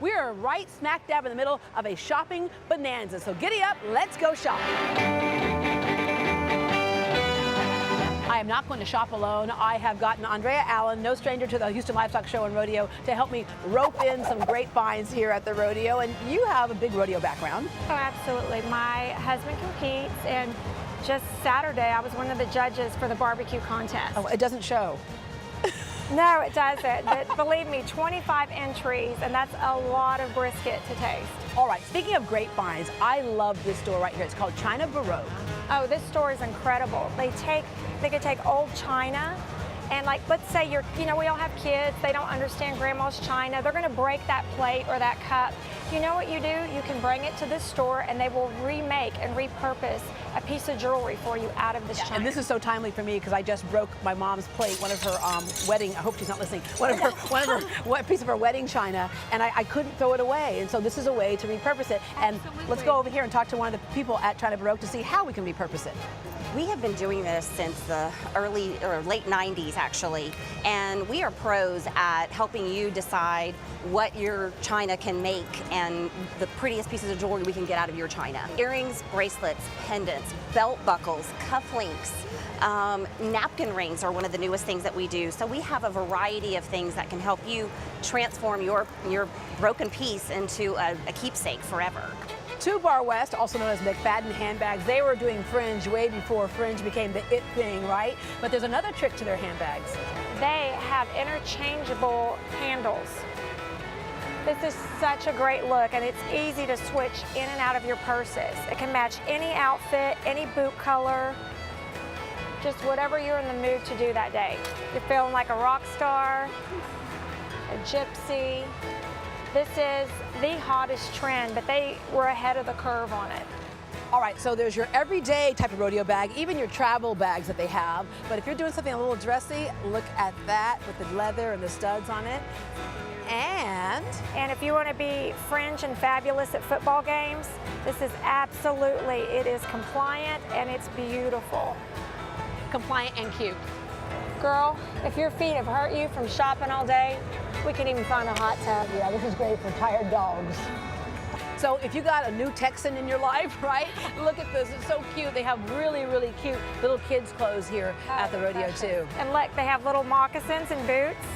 We are right smack dab in the middle of a shopping bonanza, so giddy up, let's go shopping. I am not going to shop alone. I have gotten Andrea Allen, no stranger to the Houston Livestock Show and Rodeo, to help me rope in some great finds here at the rodeo. And you have a big rodeo background. Oh, absolutely. My husband competes, and just Saturday I was one of the judges for the barbecue contest. Oh, it doesn't show. No, it doesn't. But believe me, 25 entries, and that's a lot of brisket to taste. All right, speaking of great finds, I love this store right here. It's called China Baroque. Oh, this store is incredible. They could take old china, and like, let's say we all have kids, they don't understand grandma's china, they're gonna break that plate or that cup. You know what you do? You can bring it to this store and they will remake and repurpose a piece of jewelry for you out of this china. And this is so timely for me because I just broke my mom's plate, one of her wedding, I hope she's not listening, piece of her wedding china, and I couldn't throw it away. And so this is a way to repurpose it. And Absolutely. Let's go over here and talk to one of the people at China Baroque to see how we can repurpose it. We have been doing this since the early or late 90s, actually, and we are pros at helping you decide what your china can make and the prettiest pieces of jewelry we can get out of your china. Earrings, bracelets, pendants, belt buckles, cufflinks, napkin rings are one of the newest things that we do. So we have a variety of things that can help you transform your broken piece into a keepsake forever. 2 Bar West, also known as McFadden handbags, they were doing fringe way before fringe became the it thing, right? But there's another trick to their handbags. They have interchangeable handles. This is such a great look, and it's easy to switch in and out of your purses. It can match any outfit, any boot color, just whatever you're in the mood to do that day. You're feeling like a rock star, a gypsy. This is the hottest trend, but they were ahead of the curve on it. All right, so there's your everyday type of rodeo bag, even your travel bags that they have. But if you're doing something a little dressy, look at that with the leather and the studs on it. And if you want to be fringe and fabulous at football games, this is absolutely, it is compliant and it's beautiful. Compliant and cute. Girl, if your feet have hurt you from shopping all day, we can even find a hot tub. Yeah, this is great for tired dogs. So if you got a new Texan in your life, right? Look at this, it's so cute. They have really, really cute little kids' clothes here at the rodeo too. And look, they have little moccasins and boots.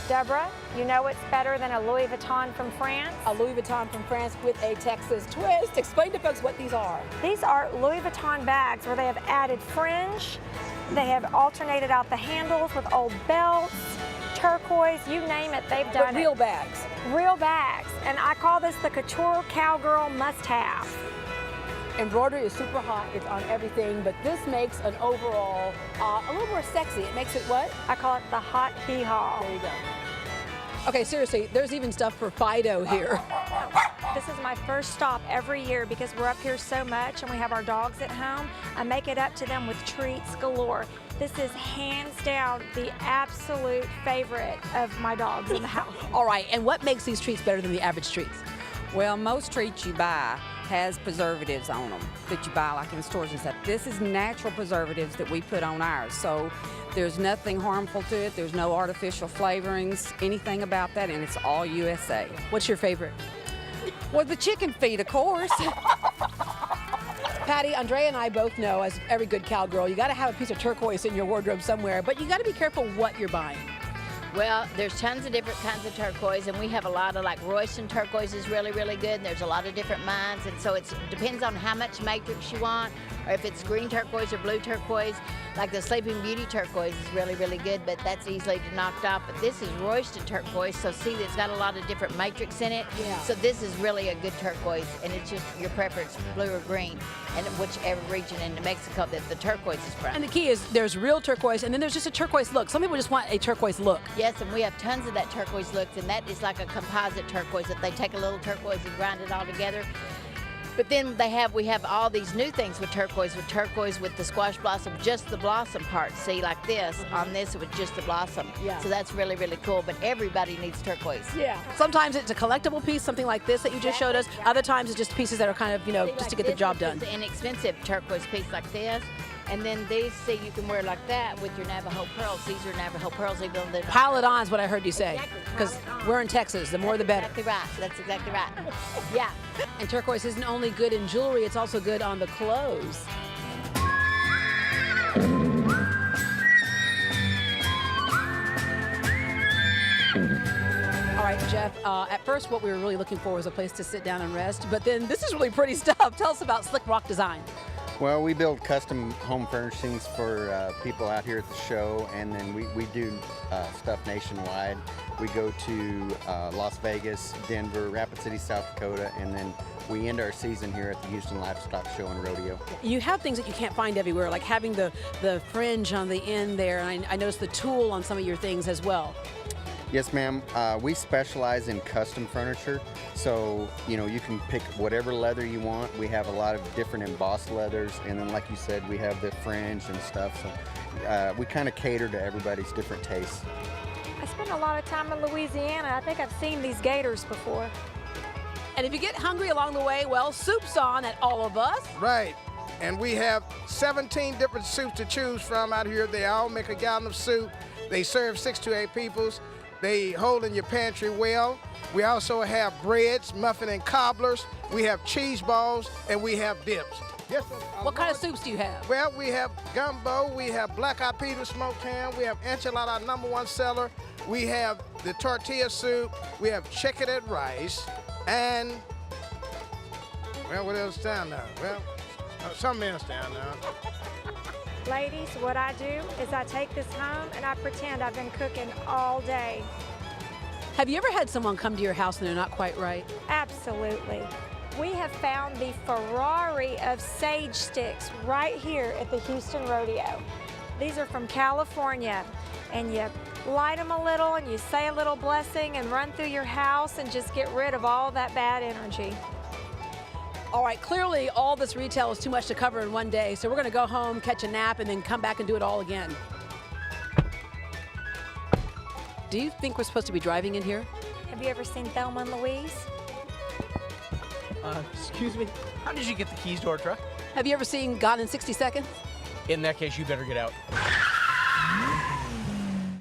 Deborah, you know what's better than a Louis Vuitton from France? A Louis Vuitton from France with a Texas twist. Explain to folks what these are. These are Louis Vuitton bags where they have added fringe. They have alternated out the handles with old belts, turquoise, you name it, they've done it. Real bags. Real bags. And I call this the couture cowgirl must-have. Embroidery is super hot, it's on everything, but this makes an overall a little more sexy. It makes it what? I call it the hot hee-haw. There you go. Okay, seriously, there's even stuff for Fido here. This is my first stop every year because we're up here so much and we have our dogs at home. I make it up to them with treats galore. This is hands down the absolute favorite of my dogs in the house. All right, and what makes these treats better than the average treats? Well, most treats you buy has preservatives on them that you buy like in stores and stuff. This is natural preservatives that we put on ours. So there's nothing harmful to it. There's no artificial flavorings, anything about that, and it's all USA. What's your favorite? Well, the chicken feet, of course. Patty, Andrea and I both know, as every good cowgirl, you got to have a piece of turquoise in your wardrobe somewhere, but you got to be careful what you're buying. Well, there's tons of different kinds of turquoise, and we have a lot of, like, Royston turquoise is really, really good, and there's a lot of different mines, and so it depends on how much matrix you want, or if it's green turquoise or blue turquoise. Like the Sleeping Beauty turquoise is really, really good, but that's easily knocked off. But this is Royston turquoise, so see, it's got a lot of different matrix in it. Yeah. So this is really a good turquoise, and it's just your preference, blue or green, and whichever region in New Mexico that the turquoise is from. And the key is there's real turquoise, and then there's just a turquoise look. Some people just want a turquoise look. Yes, and we have tons of that turquoise looks, and that is like a composite turquoise that they take a little turquoise and grind it all together. But then we have all these new things with turquoise with the squash blossom, just the blossom part. See, like this, on this it was just the blossom. Yeah. So that's really, really cool, but everybody needs turquoise. Yeah. Sometimes it's a collectible piece, something like this that you just showed us. Other times it's just pieces that are kind of, See, just like to get the this job is done. just an inexpensive turquoise piece like this. And then these, see, you can wear like that with your Navajo pearls. These are Navajo pearls, even though they're not Pile it on is what I heard you say. Exactly, pile Because it on. we're in Texas, the more the better. Exactly right. That's exactly right. Yeah. And turquoise isn't only good in jewelry, it's also good on the clothes. All right, Jeff, at first what we were really looking for was a place to sit down and rest, but then this is really pretty stuff. Tell us about Slick Rock Design. Well, we build custom home furnishings for people out here at the show, and then we do stuff nationwide. We go to Las Vegas, Denver, Rapid City, South Dakota, and then we end our season here at the Houston Livestock Show and Rodeo. You have things that you can't find everywhere, like having the fringe on the end there, and I noticed the tulle on some of your things as well. Yes, ma'am. We specialize in custom furniture, so you can pick whatever leather you want. We have a lot of different embossed leathers, and then, like you said, we have the fringe and stuff. So we kind of cater to everybody's different tastes. I spent a lot of time in Louisiana. I think I've seen these gators before. And if you get hungry along the way, well, soup's on at All of Us. Right. And we have 17 different soups to choose from out here. They all make a gallon of soup. They serve 6 to 8 peoples. They hold in your pantry well. We also have breads, muffin and cobblers. We have cheese balls, and we have dips. Yes, sir. What kind of soups do you have? Well, we have gumbo, we have black-eyed peas with smoked ham, we have enchilada, our #1 seller. We have the tortilla soup, we have chicken and rice, and, well, what else down now? Well, something else down now. Ladies, what I do is I take this home and I pretend I've been cooking all day. Have you ever had someone come to your house and they're not quite right? Absolutely. We have found the Ferrari of sage sticks right here at the Houston Rodeo. These are from California, and you light them a little and you say a little blessing and run through your house and just get rid of all that bad energy. All right, clearly all this retail is too much to cover in one day, so we're gonna go home, catch a nap, and then come back and do it all again. Do you think we're supposed to be driving in here? Have you ever seen Thelma and Louise? Excuse me, how did you get the keys to our truck? Have you ever seen Gone in 60 Seconds? In that case, you better get out.